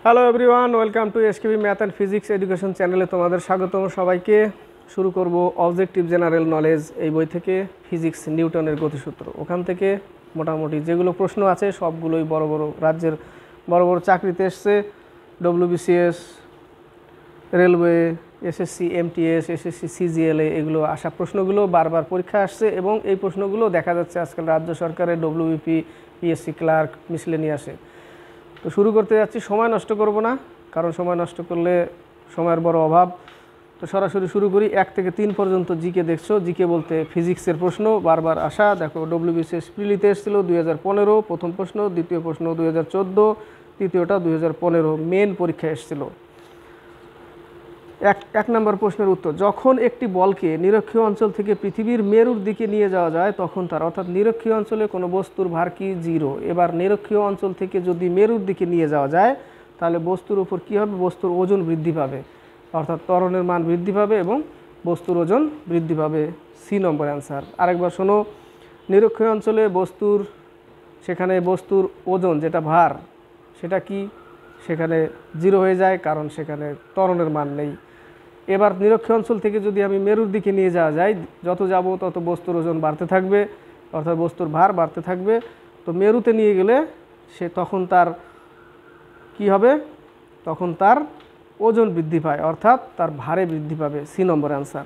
Hello everyone, welcome to SKB math and physics education চ্যানেলে তোমাদের স্বাগতম সবাইকে। শুরু করব অবজেক্টিভ জেনারেল নলেজ এই বই থেকে, ফিজিক্স নিউটনের গতিসূত্র। ওখান থেকে মোটামুটি যেগুলো প্রশ্ন আছে সবগুলোই বড় বড় রাজ্যের বড় বড় চাকরিতে এসছে, WBCS, railway, SSC MTS, SSC সিজিএলএ, এগুলো আসা প্রশ্নগুলো বারবার পরীক্ষা আসছে এবং এই প্রশ্নগুলো দেখা যাচ্ছে আজকাল রাজ্য সরকারের ডব্লিউবিপি, পিএসসি ক্লার্ক, মিসলেনিয়াসে। তো শুরু করতে যাচ্ছি, সময় নষ্ট করব না, কারণ সময় নষ্ট করলে সময়ের বড় অভাব। তো সরাসরি শুরু করি। 1 থেকে 3 পর্যন্ত জিকে দেখছো। জিকে বলতে ফিজিক্সের প্রশ্ন বারবার আসা। দেখো ডব্লিউবিসিএস প্রিলিতে এসেছিল 2015 প্রথম প্রশ্ন, দ্বিতীয় প্রশ্ন 2014, তৃতীয়টা 2015 মেন পরীক্ষায় এসেছিল। এক নম্বর প্রশ্নের উত্তর: যখন একটি বলকে নিরক্ষীয় অঞ্চল থেকে পৃথিবীর মেরুর দিকে নিয়ে যাওয়া যায় তখন তার, অর্থাৎ নিরক্ষীয় অঞ্চলে কোনো বস্তুর ভার কি 0। এবার নিরক্ষীয় অঞ্চল থেকে যদি মেরুর দিকে নিয়ে যাওয়া যায় তাহলে বস্তুর উপর কী হবে? বস্তুর ওজন বৃদ্ধি পাবে, অর্থাৎ ত্বরণের মান বৃদ্ধি পাবে এবং বস্তুর ওজন বৃদ্ধি পাবে। সি নম্বর অ্যান্সার। আরেকবার শোনো, নিরক্ষীয় অঞ্চলে সেখানে বস্তুর ওজন যেটা ভার সেটা কি? সেখানে 0 হয়ে যায়, কারণ সেখানে ত্বরণের মান নেই। এবার নিরক্ষীয় অঞ্চল থেকে যদি আমি মেরুর দিকে নিয়ে যাওয়া যায়, যত যাব তত বস্তুর ওজন বাড়তে থাকবে, অর্থাৎ বস্তুর ভার বাড়তে থাকবে। তো মেরুতে নিয়ে গেলে তখন তার কি হবে? তখন তার ওজন বৃদ্ধি পায়, অর্থাৎ তার ভারে বৃদ্ধি পাবে। সি নম্বর অ্যান্সার।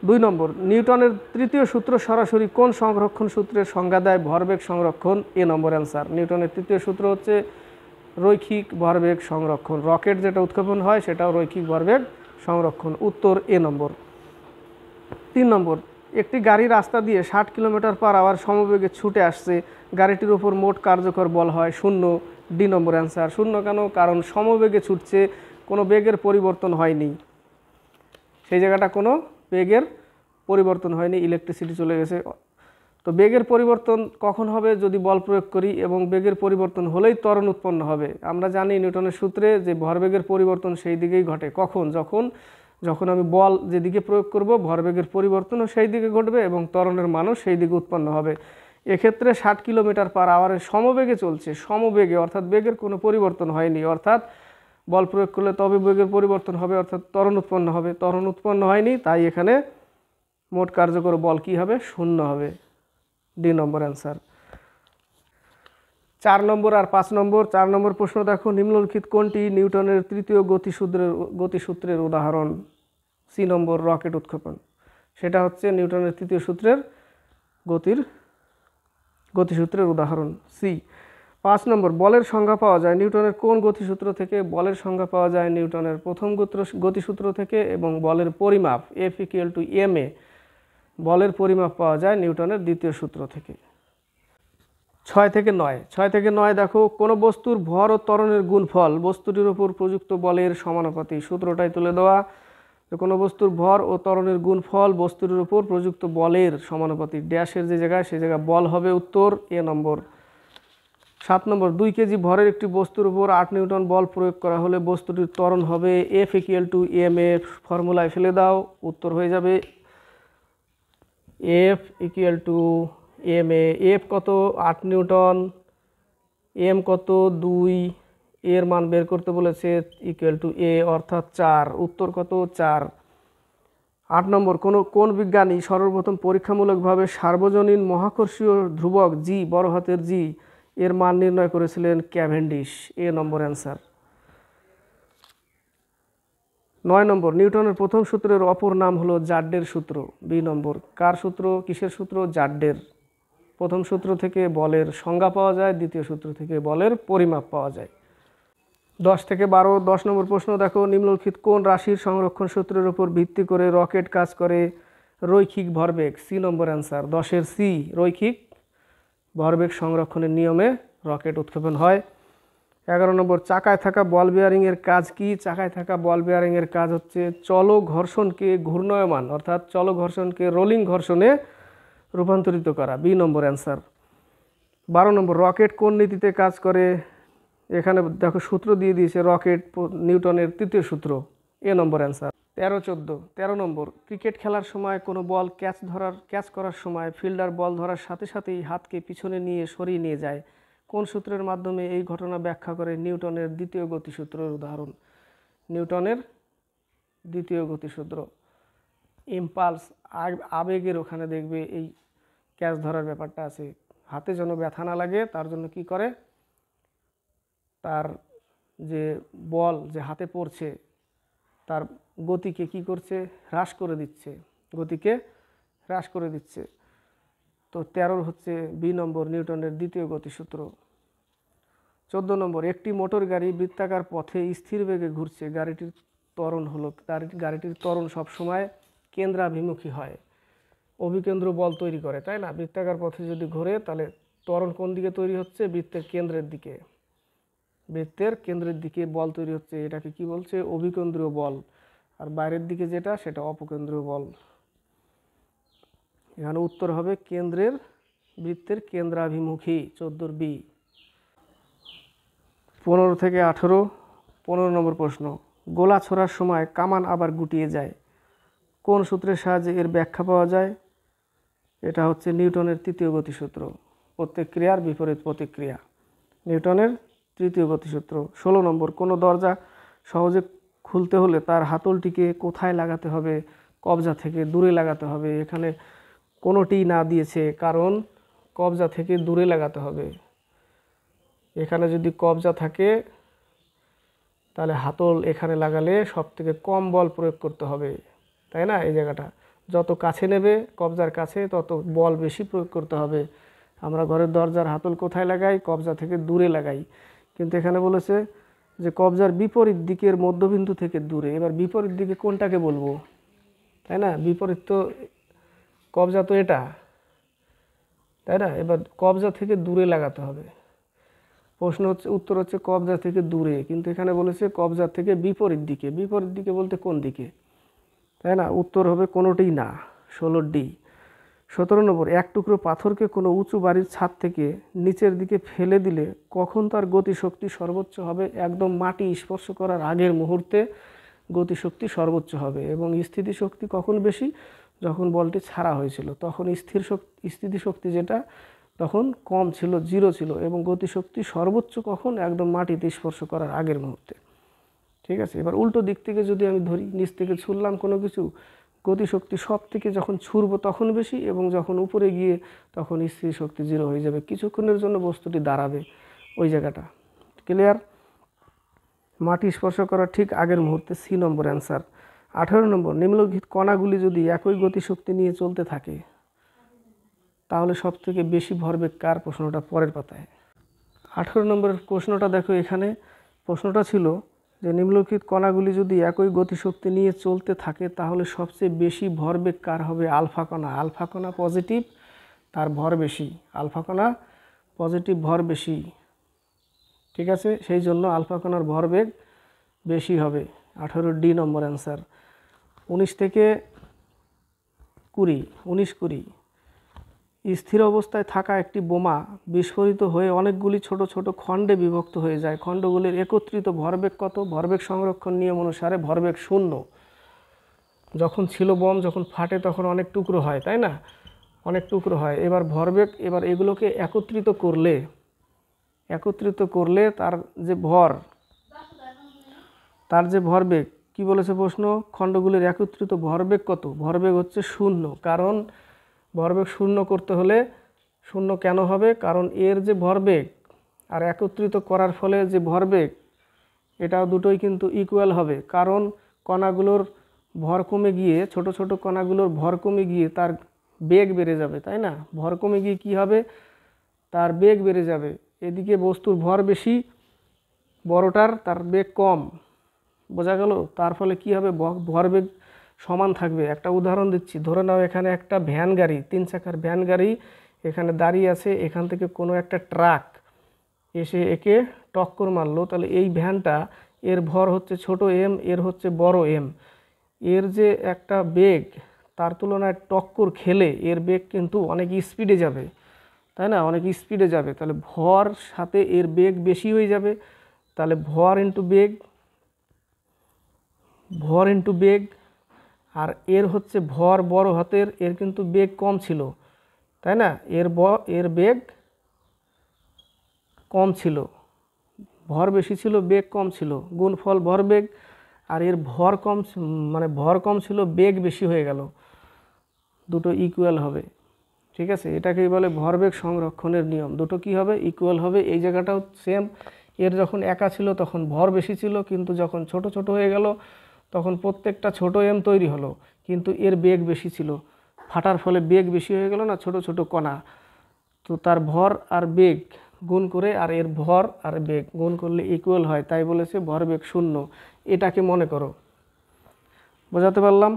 2 নম্বর, নিউটনের তৃতীয় সূত্র সরাসরি কোন সংরক্ষণ সূত্রের সংজ্ঞা দেয়? ভরবেগ সংরক্ষণ। এ নম্বর অ্যান্সার। নিউটনের তৃতীয় সূত্র হচ্ছে রৈখিক ভরবেগ সংরক্ষণ। রকেট যেটা উৎক্ষেপণ হয় সেটাও রৈখিক ভরবেগ সংরক্ষণ। উত্তর এ নম্বর। 3 নম্বর, একটি গাড়ি রাস্তা দিয়ে 60 কিলোমিটার/আওয়ার সমবেগে ছুটে আসছে, গাড়িটির উপর মোট কার্যকর বল হয় 0। ডি নম্বর অ্যান্সার। 0 কেন? কারণ সমবেগে ছুটছে, কোনো বেগের পরিবর্তন হয়নি, সেই জায়গাটা কোনো বেগের পরিবর্তন হয়নি, ইলেকট্রিসিটি চলে গেছে। তো বেগের পরিবর্তন কখন হবে? যদি বল প্রয়োগ করি, এবং বেগের পরিবর্তন হলেই ত্বরণ উৎপন্ন হবে। আমরা জানি নিউটনের সূত্রে যে ভরবেগের পরিবর্তন সেই দিকেই ঘটে। কখন? যখন আমি বল যেদিকে প্রয়োগ করব ভরবেগের পরিবর্তনও সেই দিকে ঘটবে এবং ত্বরণের মানও সেই দিকে উৎপন্ন হবে। এক্ষেত্রে 60 কিলোমিটার/আওয়ারের সমবেগে চলছে, সমবেগে, অর্থাৎ বেগের কোনো পরিবর্তন হয়নি, অর্থাৎ বল প্রয়োগ করলে তবে বেগের পরিবর্তন হবে, অর্থাৎ ত্বরণ উৎপন্ন হবে। ত্বরণ উৎপন্ন হয়নি, তাই এখানে মোট কার্যকর বল কী হবে? 0 হবে। ডি নম্বর অ্যান্সার। 4 নম্বর আর 5 নম্বর। 4 নম্বর প্রশ্ন দেখো, নিম্নলিখিত কোনটি নিউটনের তৃতীয় গতিসূত্রের উদাহরণ? সি নম্বর, রকেট উৎক্ষেপণ। সেটা হচ্ছে নিউটনের তৃতীয় সূত্রের গতিসূত্রের উদাহরণ। সি। 5 নম্বর, বলের সংজ্ঞা পাওয়া যায় নিউটনের কোন গতিসূত্র থেকে? বলের সংজ্ঞা পাওয়া যায় নিউটনের প্রথম গতিসূত্র থেকে, এবং বলের পরিমাপ F=ma, বলের পরিমাপ পাওয়া যায় নিউটনের দ্বিতীয় সূত্র থেকে। 6 থেকে 9 দেখো, কোনো বস্তুর ভর ও ত্বরণের গুণফল বস্তুটির উপর প্রযুক্ত বলের সমানুপাতি। সূত্রটাই তুলে দেওয়া, যে কোনো বস্তুর ভর ও ত্বরণের গুণফল বস্তুটির উপর প্রযুক্ত বলের সমানুপাতি। ড্যাশের যে জায়গায় সেই জায়গায় বল হবে। উত্তর এ নম্বর। 7 নম্বর, 2 কেজি ভরের একটি বস্তুর উপর 8 নিউটন বল প্রয়োগ করা হলে বস্তুটির ত্বরণ হবে F=ma। ফর্মুলায় ফেলে দাও, উত্তর হয়ে যাবে F=ma। F কত? 8 নিউটন, M কত? 2, এর মান বের করতে বলেছে =a, অর্থাৎ 4। উত্তর কত? 4। 8 নম্বর, কোন বিজ্ঞানী সর্বপ্রথম পরীক্ষামূলকভাবে সার্বজনীন মহাকর্ষীয় ধ্রুবক জি, বড় হাতের জি, এর মান নির্ণয় করেছিলেন? ক্যাভেন্ডিশ। এ নম্বর অ্যান্সার। 9 নম্বর, নিউটনের প্রথম সূত্রের অপর নাম হলো জাড্ডের সূত্র। বি নম্বর। কার সূত্র? কিসের সূত্র? জাড্ডের। প্রথম সূত্র থেকে বলের সংজ্ঞা পাওয়া যায়, দ্বিতীয় সূত্র থেকে বলের পরিমাপ পাওয়া যায়। 10 থেকে 12। 10 নম্বর প্রশ্ন দেখো, নিম্নলিখিত কোন রাশির সংরক্ষণ সূত্রের উপর ভিত্তি করে রকেট কাজ করে? রৈখিক ভরবেগ। সি নম্বর অ্যান্সার। 10-এর সি, রৈখিক ভরবেগ সংরক্ষণের নিয়মে রকেট উৎক্ষেপণ হয়। 11 নম্বর, চাকায় থাকা বল বিয়ারিংয়ের কাজ কি? চাকায় থাকা বল বিয়ারিংয়ের কাজ হচ্ছে চল ঘর্ষণকে ঘূর্ণায়মান, অর্থাৎ চল ঘর্ষণকে রোলিং ঘর্ষণে রূপান্তরিত করা। বি নম্বর অ্যান্সার। 12 নম্বর, রকেট কোন নীতিতে কাজ করে? এখানে দেখো সূত্র দিয়ে দিয়েছে, রকেট নিউটনের তৃতীয় সূত্র। এ নম্বর অ্যান্সার। 13-14। 13 নম্বর, ক্রিকেট খেলার সময় কোনো বল ক্যাচ করার সময় ফিল্ডার বল ধরার সাথে সাথেই হাতকে পিছনে নিয়ে সরিয়ে নিয়ে যায়, কোন সূত্রের মাধ্যমে এই ঘটনা ব্যাখ্যা করে নিউটনের দ্বিতীয় গতিসূত্রের উদাহরণ? নিউটনের দ্বিতীয় গতিসূত্র, ইম্পালস, আবেগের ওখানে দেখবে এই ক্যাচ ধরার ব্যাপারটা আছে। হাতে যেন ব্যথা না লাগে তার জন্য কি করে, তার যে বল যে হাতে পড়ছে তার গতিকে কি করছে, হ্রাস করে দিচ্ছে, গতিকে হ্রাস করে দিচ্ছে। তো 13 হচ্ছে বি নম্বর, নিউটনের দ্বিতীয় গতিসূত্র। 14 নম্বর, একটি মোটর গাড়ি বৃত্তাকার পথে স্থির বেগে ঘুরছে, গাড়িটির ত্বরণ হলো, গাড়িটির ত্বরণ সবসময় কেন্দ্রাভিমুখী হয়, অভিকেন্দ্র বল তৈরি করে, তাই না? বৃত্তাকার পথে যদি ঘোরে তাহলে ত্বরণ কোন দিকে তৈরি হচ্ছে, বৃত্তের কেন্দ্রের দিকে, বৃত্তের কেন্দ্রের দিকে বল তৈরি হচ্ছে, এটাকে কি বলছে, অভিকেন্দ্রীয় বল। আর বাইরের দিকে যেটা সেটা অপকেন্দ্রীয় বল। এখানে উত্তর হবে কেন্দ্রের, বৃত্তের কেন্দ্রাভিমুখী, 14 বি। 15 থেকে 18, 15 নম্বর প্রশ্ন, গোলা ছোড়ার সময় কামান আবার গুটিয়ে যায়, কোন সূত্রের সাহায্যে এর ব্যাখ্যা পাওয়া যায়? এটা হচ্ছে নিউটনের তৃতীয় গতিসূত্র, প্রত্যেক ক্রিয়ার বিপরীত প্রতিক্রিয়া, নিউটনের তৃতীয় গতিসূত্র। 16 নম্বর, কোনো দরজা সহজে খুলতে হলে তার হাতলটিকে কোথায় লাগাতে হবে? কবজা থেকে দূরে লাগাতে হবে। এখানে কোনোটি না দিয়েছে, কারণ কবজা থেকে দূরে লাগাতে হবে। এখানে যদি কবজা থাকে তাহলে হাতল এখানে লাগালে সব থেকে কম বল প্রয়োগ করতে হবে, তাই না? এই জায়গাটা যত কাছে নেবে কবজার কাছে তত বল বেশি প্রয়োগ করতে হবে। আমরা ঘরের দরজার হাতল কোথায় লাগাই? কবজা থেকে দূরে লাগাই, কিন্তু এখানে বলেছে যে কবজার বিপরীত দিকের মধ্যবিন্দু থেকে দূরে। এবার বিপরীত দিকে কোনটাকে বলবো, তাই না? বিপরীত তো কবজা তো এটা, তাই না? এবার কবজা থেকে দূরে লাগাতে হবে। প্রশ্ন হচ্ছে, উত্তর হচ্ছে কবজা থেকে দূরে, কিন্তু এখানে বলেছে কবজা থেকে বিপরীত দিকে। বিপরীত দিকে বলতে কোন দিকে, তাই না? উত্তর হবে কোনোটিই না, 16 ডি। 17 নম্বর, এক টুকরো পাথরকে কোনো উঁচু বাড়ির ছাদ থেকে নিচের দিকে ফেলে দিলে কখন তার গতিশক্তি সর্বোচ্চ হবে? একদম মাটি স্পর্শ করার আগের মুহূর্তে গতিশক্তি সর্বোচ্চ হবে। এবং স্থিতিশক্তি কখন বেশি? যখন বলটি ছাড়া হয়েছিল তখন স্থিতিশক্তি যেটা তখন কম ছিল, 0 ছিল। এবং গতিশক্তি সর্বোচ্চ কখন? একদম মাটিতে স্পর্শ করার আগের মুহূর্তে। ঠিক আছে, এবার উল্টো দিক থেকে যদি আমি ধরি, নিচ থেকে ছুড়লাম কোনো কিছু, গতিশক্তি সব থেকে যখন ছুড়বো তখন বেশি, এবং যখন উপরে গিয়ে তখন স্থিতিশক্তি 0 হয়ে যাবে, কিছুক্ষণের জন্য বস্তুটি দাঁড়াবে ওই জায়গাটা। ক্লিয়ার? মাটি স্পর্শ করার ঠিক আগের মুহূর্তে, সি নম্বর অ্যান্সার। 18 নম্বর, নিম্নলিখিত কণাগুলি যদি একই গতিশক্তি নিয়ে চলতে থাকে তাহলে সব থেকে বেশি ভরবেগ কার? প্রশ্নটা পরের পাতায়। 18 নম্বরের প্রশ্নটা দেখো, এখানে প্রশ্নটা ছিল যে নিম্নলিখিত কণাগুলি যদি একই গতিশক্তি নিয়ে চলতে থাকে তাহলে সবচেয়ে বেশি ভরবেগ কার হবে? আলফা কণা। আলফা কণা পজিটিভ, তার ভর বেশি। আলফা কণা পজিটিভ, ভর বেশি, ঠিক আছে? সেই জন্য আলফা কণার ভরবেগ বেশি হবে। 18 ডি নম্বর অ্যান্সার। 19 থেকে 20, 19-20, স্থির অবস্থায় থাকা একটি বোমা বিস্ফোরিত হয়ে অনেকগুলি ছোট ছোট খণ্ডে বিভক্ত হয়ে যায়, খণ্ডগুলির একত্রিত ভরবেগ কত? ভরবেগ সংরক্ষণ নিয়ম অনুসারে ভরবেগ 0। যখন ছিল বম, যখন ফাটে তখন অনেক টুকরো হয়, তাই না? অনেক টুকরো হয়। এবার ভরবেগ, এবার এগুলোকে একত্রিত করলে তার যে ভর, তার যে ভরবেগ, কি বলেছে প্রশ্ন? খণ্ডগুলির একত্রিত ভরবেগ কত? ভরবেগ হচ্ছে 0, কারণ ভরবেগ 0 করতে হলে, 0 কেন হবে? কারণ এর যে ভরবেগ আর একত্রিত করার ফলে যে ভরবেগ, এটা দুটোই কিন্তু ইকুয়াল হবে, কারণ কণাগুলোর ভর কমে গিয়ে, ছোট ছোট কণাগুলোর ভর কমে গিয়ে তার বেগ বেড়ে যাবে, তাই না? ভর কমে গিয়ে কি হবে? তার বেগ বেড়ে যাবে। এদিকে বস্তুর ভর বেশি, বড়টার তার বেগ কম, বোঝা গেল? তার ফলে কি হবে? ভরবেগ সমান থাকবে। একটা উদাহরণ দিচ্ছি, ধরে নাও এখানে একটা ভ্যান গাড়ি, 3 চাকার ভ্যান গাড়ি এখানে দাঁড়িয়ে আছে, এখান থেকে কোনো একটা ট্রাক এসে একে টক্কর মারলো, তাহলে এই ভ্যানটা, এর ভর হচ্ছে ছোট এম, এর হচ্ছে বড় এম, এর যে একটা বেগ, তার তুলনায় টক্কর খেলে এর বেগ কিন্তু অনেক স্পিডে যাবে, তাই না? অনেক স্পিডে যাবে, তাহলে ভর সাথে এর বেগ বেশি হয়ে যাবে, তাহলে ভর ইন্টু বেগ, আর এর হচ্ছে ভর বড় হাতের, এর কিন্তু বেগ কম ছিল, তাই না? এর বেগ কম ছিল, ভর বেশি ছিল, বেগ কম ছিল, গুণফল ভরবেগ, আর এর ভর কম, মানে ভর কম ছিল, বেগ বেশি হয়ে গেল, দুটো ইকুয়াল হবে। ঠিক আছে, এটাকেই বলে ভরবেগ সংরক্ষণের নিয়ম। দুটো কি হবে? ইকুয়াল হবে। এই জায়গাটাও সেম, এর যখন একা ছিল তখন ভর বেশি ছিল, কিন্তু যখন ছোট ছোট হয়ে গেল তখন প্রত্যেকটা ছোট এম তৈরি হলো, কিন্তু এর বেগ বেশি ছিল, ফাটার ফলে বেগ বেশি হয়ে গেল না, ছোট ছোট কণা। তো তার ভর আর বেগ গুণ করে, আর এর ভর আর বেগ গুণ করলে ইকুয়াল হয়, তাই বলেছে ভরবেগ শূন্য। এটাকে মনে করো। বোঝাতে পারলাম?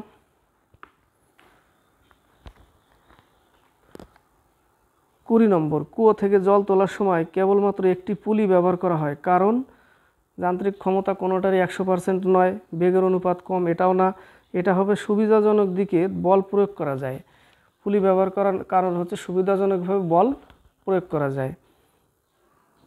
20 নম্বর, কুয়ো থেকে জল তোলার সময় কেবলমাত্র একটি পুলি ব্যবহার করা হয়, কারণ যান্ত্রিক ক্ষমতা কোনোটারই 100% নয়, বেগের অনুপাত কম এটাও না, এটা হবে সুবিধাজনক দিকে বল প্রয়োগ করা যায়। পুলি ব্যবহার করার কারণ হচ্ছে সুবিধাজনকভাবে বল প্রয়োগ করা যায়।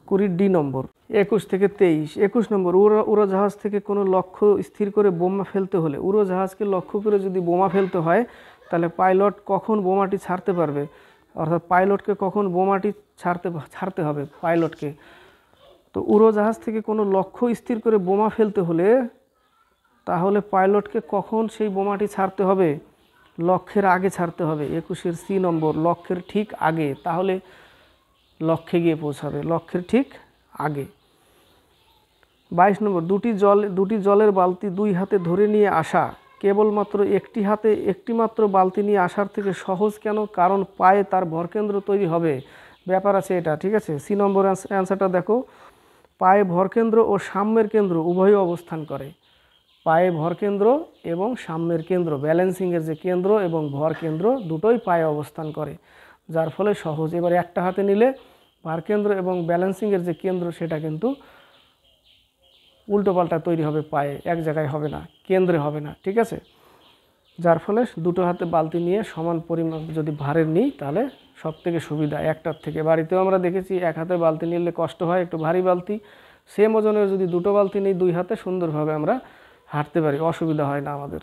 20 নম্বর, 21 থেকে 23। 21 নম্বর, উড়োজাহাজ থেকে কোনো লক্ষ্য স্থির করে বোমা ফেলতে হলে, উড়োজাহাজকে লক্ষ্য করে যদি বোমা ফেলতে হয় তাহলে পাইলট কখন বোমাটি ছাড়তে পারবে, অর্থাৎ পাইলটকে কখন বোমাটি ছাড়তে হবে পাইলটকে। তো উড়োজাহাজ থেকে কোনো লক্ষ্য স্থির করে বোমা ফেলতে হলে তাহলে পাইলটকে কখন সেই বোমাটি ছাড়তে হবে? লক্ষ্যের আগে ছাড়তে হবে। 21-এর সি নম্বর, লক্ষ্যের ঠিক আগে, তাহলে লক্ষ্যে গিয়ে পৌঁছাবে, লক্ষ্যের ঠিক আগে। 22 নম্বর, দুটি জলের বালতি দুই হাতে ধরে নিয়ে আসা কেবলমাত্র একটি হাতে একটি মাত্র বালতি নিয়ে আসার থেকে সহজ কেন? কারণ পায়ে তার ভরকেন্দ্র তৈরি হবে। ব্যাপার আছে এটা, ঠিক আছে। সি নম্বর অ্যান্সারটা দেখো, পায়ে ভরকেন্দ্র ও সাম্যের কেন্দ্র উভয়ই অবস্থান করে। পায়ে ভরকেন্দ্র এবং সাম্যের কেন্দ্র, ব্যালেন্সিংয়ের যে কেন্দ্র এবং ভর কেন্দ্র দুটোই পায়ে অবস্থান করে, যার ফলে সহজ। এবার একটা হাতে নিলে ভারকেন্দ্র এবং ব্যালেন্সিংয়ের যে কেন্দ্র সেটা কিন্তু উল্টোপাল্টা তৈরি হবে, পায়ে এক জায়গায় হবে না, কেন্দ্রে হবে না, ঠিক আছে। যার ফলে দুটো হাতে বালতি নিয়ে সমান পরিমাণ যদি ভারের নিই তাহলে সব থেকে সুবিধা একটার থেকে। বাড়িতেও আমরা দেখেছি এক হাতে বালতি নিলে কষ্ট হয়, একটু ভারী বালতি, সেম ওজনের যদি দুটো বালতি নিই দুই হাতে সুন্দরভাবে আমরা হাঁটতে পারি, অসুবিধা হয় না আমাদের।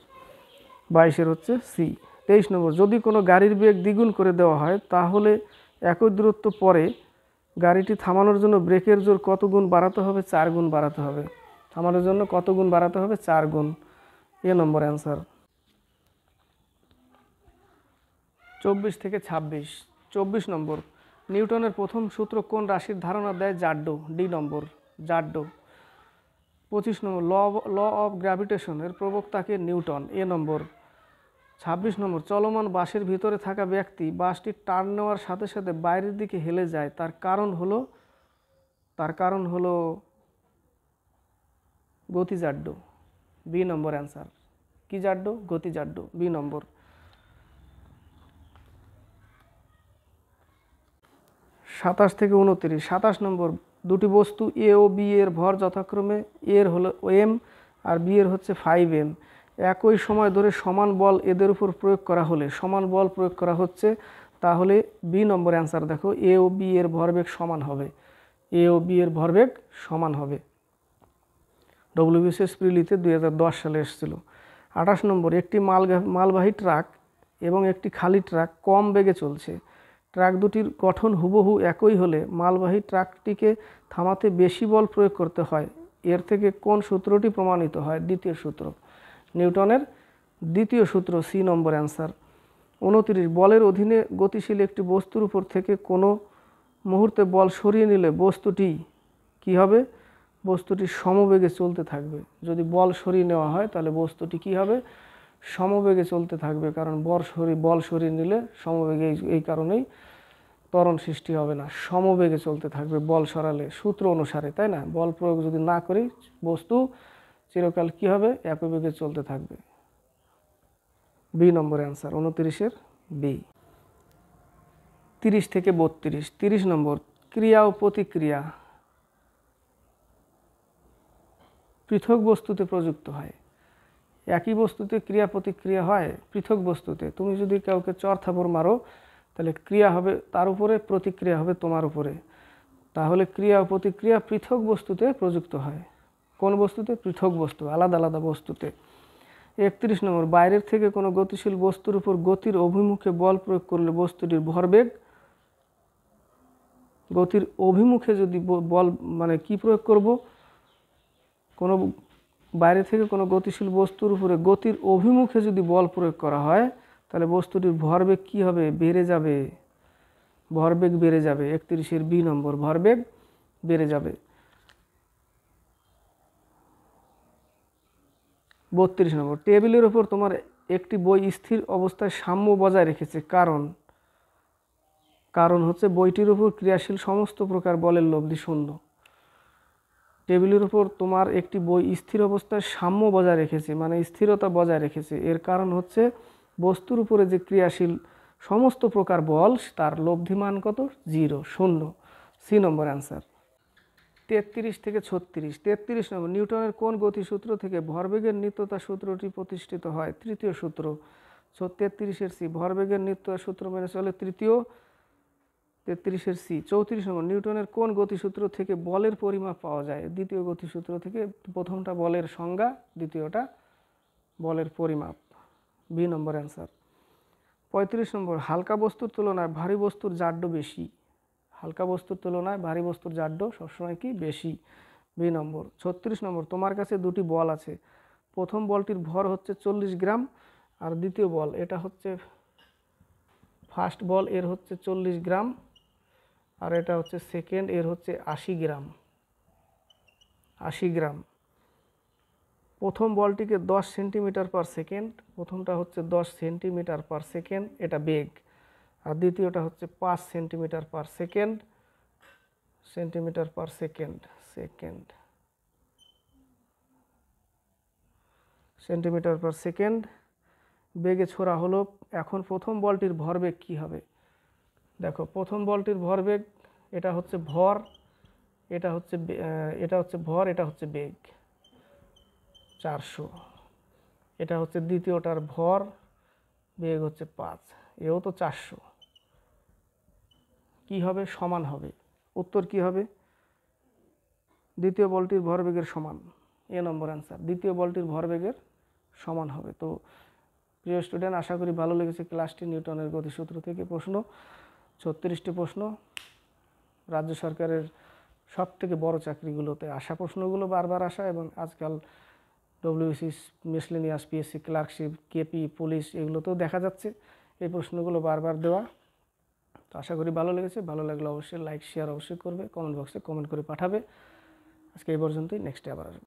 22-এর হচ্ছে সি। 23 নম্বর, যদি কোনো গাড়ির বেগ দ্বিগুণ করে দেওয়া হয় তাহলে একই দূরত্ব পরে গাড়িটি থামানোর জন্য ব্রেকের জোর কত গুণ বাড়াতে হবে? 4 গুণ বাড়াতে হবে। থামানোর জন্য কত গুণ বাড়াতে হবে? 4 গুণ। এ নম্বর অ্যান্সার। 24 থেকে 26। 24 নম্বর, নিউটনের প্রথম সূত্র কোন রাশির ধারণা দেয়? জাড্ডো। ডি নম্বর, জাড্ডো। 25 নম্বর, ল অফ গ্র্যাভিটেশনের প্রবক্তাকে নিউটন। A number. 26 নম্বর, চলমান বাসের ভিতরে থাকা ব্যক্তি বাসটি টার্ন নেওয়ার সাথে সাথে বাইরের দিকে হেলে যায়, তার কারণ হলো গতিজাড্য। বি নম্বর অ্যান্সার। কি জাড্য? গতিজাড্য, বি নম্বর। 27 থেকে 29। 27 নম্বর, দুটি বস্তু এ ও বি এর ভর যথাক্রমে এর হলো m আর বি এর হচ্ছে 5m, একই সময় ধরে সমান বল এদের উপর প্রয়োগ করা হলে, সমান বল প্রয়োগ করা হচ্ছে, তাহলে বি নম্বর অ্যান্সার দেখো, এ ও বি এর ভরবেগ সমান হবে, এ ও বি এর ভরবেগ সমান হবে। ডব্লিউবিসিএস প্রিলিতে 2010 সালে এসেছিল। 28 নম্বর, একটি মালবাহী ট্রাক এবং একটি খালি ট্রাক কম বেগে চলছে। ট্রাক দুটির গঠন হুবহু একই হলে মালবাহী ট্রাকটিকে থামাতে বেশি বল প্রয়োগ করতে হয়, এর থেকে কোন সূত্রটি প্রমাণিত হয়? দ্বিতীয় সূত্র, নিউটনের দ্বিতীয় সূত্র, সি নম্বর অ্যান্সার। 29, বলের অধীনে গতিশীল একটি বস্তুর উপর থেকে কোনো মুহূর্তে বল সরিয়ে নিলে বস্তুটি কি হবে? বস্তুটি সমবেগে চলতে থাকবে। যদি বল সরিয়ে নেওয়া হয় তাহলে বস্তুটি কি হবে? সমবেগে চলতে থাকবে, কারণ বল সরিয়ে নিলে সমবেগে, এই কারণেই ত্বরণ সৃষ্টি হবে না, সমবেগে চলতে থাকবে বল সরালে, সূত্র অনুসারে, তাই না? বল প্রয়োগ যদি না করি বস্তু চিরকাল কি হবে? একই বেগে চলতে থাকবে। বি নম্বর অ্যান্সার, 29-এর বি। 30 থেকে 32। 30 নম্বর, ক্রিয়া ও প্রতিক্রিয়া পৃথক বস্তুতে প্রযুক্ত হয়। একই বস্তুতে ক্রিয়া প্রতিক্রিয়া হয়, পৃথক বস্তুতে তুমি যদি কাউকে চর থাপড় মারো তাহলে ক্রিয়া হবে তার উপরে, প্রতিক্রিয়া হবে তোমার উপরে। তাহলে ক্রিয়া ও প্রতিক্রিয়া পৃথক বস্তুতে প্রযুক্ত হয়। কোন বস্তুতে? পৃথক বস্তু, আলাদা আলাদা বস্তুতে। 31 নম্বর, বাইরের থেকে কোনো গতিশীল বস্তুর উপর গতির অভিমুখে বল প্রয়োগ করলে বস্তুটির ভরবেগ গতির অভিমুখে যদি বল মানে কি প্রয়োগ করব, কোনো বাইরে থেকে কোনো গতিশীল বস্তুর উপরে গতির অভিমুখে যদি বল প্রয়োগ করা হয় তাহলে বস্তুটির ভরবেগ কি হবে, বেড়ে যাবে, ভরবেগ বেড়ে যাবে। 31-এর বি নম্বর, ভরবেগ বেড়ে যাবে। 32 নম্বর, টেবিলের উপর তোমার একটি বই স্থির অবস্থায় সাম্য বজায় রেখেছে, কারণ হচ্ছে বইটির উপর ক্রিয়াশীল সমস্ত প্রকার বলের লব্ধি শূন্য। টেবিলের উপর তোমার একটি বই স্থির অবস্থায় সাম্য বজায় রেখেছে, মানে স্থিরতা বজায় রেখেছে, এর কারণ হচ্ছে বস্তুর উপরে যে ক্রিয়াশীল সমস্ত প্রকার বল তার লব্ধিমান কত, 0, 0। সি নম্বর অ্যান্সার। 33 থেকে 36। 33 নম্বর, নিউটনের কোন গতিসূত্র থেকে ভরবেগের নিত্যতা সূত্রটি প্রতিষ্ঠিত হয়? তৃতীয় সূত্র। 33-এর সি, ভরবেগের নিত্যতা সূত্র মেনে চলে তৃতীয়। 33-এর সি। 34 নম্বর, নিউটনের কোন গতিসূত্র থেকে বলের পরিমাপ পাওয়া যায়? দ্বিতীয় গতিসূত্র থেকে। প্রথমটা বলের সংজ্ঞা, দ্বিতীয়টা বলের পরিমাপ। বি নম্বর অ্যান্সার। 35 নম্বর, হালকা বস্তুর তুলনায় ভারী বস্তুর জাড্য বেশি। হালকা বস্তুর তুলনায় ভারী বস্তুর জাড্য সবসময় কি, বেশি। বি নম্বর। 36 নম্বর, তোমার কাছে দুটি বল আছে, প্রথম বলটির ভর হচ্ছে 40 গ্রাম, আর দ্বিতীয় বল, এটা হচ্ছে ফার্স্ট বল, এর হচ্ছে 40 গ্রাম, আর এটা হচ্ছে সেকেন্ড, এর হচ্ছে 80 গ্রাম। 80 গ্রাম। প্রথম বলটিকে 10 সেন্টিমিটার পার সেকেন্ড, প্রথমটা হচ্ছে 10 সেন্টিমিটার পার সেকেন্ড, এটা বেগ, আর দ্বিতীয়টা হচ্ছে 5 centimetre per second, centimetre per second, centimetre per second বেগে ছোড়া হলো। এখন প্রথম বলটির ভরবেগ কি হবে? দেখো, প্রথম বলটির ভরবেগ, এটা হচ্ছে ভর, এটা হচ্ছে ভর, এটা হচ্ছে বেগ 400, এটা হচ্ছে দ্বিতীয়টার ভর, বেগ হচ্ছে 5, এও তো 400, কি হবে, সমান হবে। উত্তর কি হবে? দ্বিতীয় বলটির ভরবেগের সমান। এ নম্বর অ্যান্সার, দ্বিতীয় বলটির ভরবেগের সমান হবে। তো প্রিয় স্টুডেন্ট, আশা করি ভালো লেগেছে ক্লাসটি। নিউটনের গতিসূত্র থেকে প্রশ্ন, 36টি প্রশ্ন, রাজ্য সরকারের সব থেকে বড় চাকরিগুলোতে আসা প্রশ্নগুলো বারবার আসা, এবং আজকাল WBC, miscellaneous, PSC, clerkship, KP, police, এগুলোতেও দেখা যাচ্ছে এই প্রশ্নগুলো বারবার দেওয়া। তো আশা করি ভালো লেগেছে। ভালো লাগলে অবশ্যই লাইক শেয়ার অবশ্যই করবে, কমেন্ট বক্সে কমেন্ট করে পাঠাবে। আজকে এই পর্যন্তই, নেক্সটে আবার আসবে।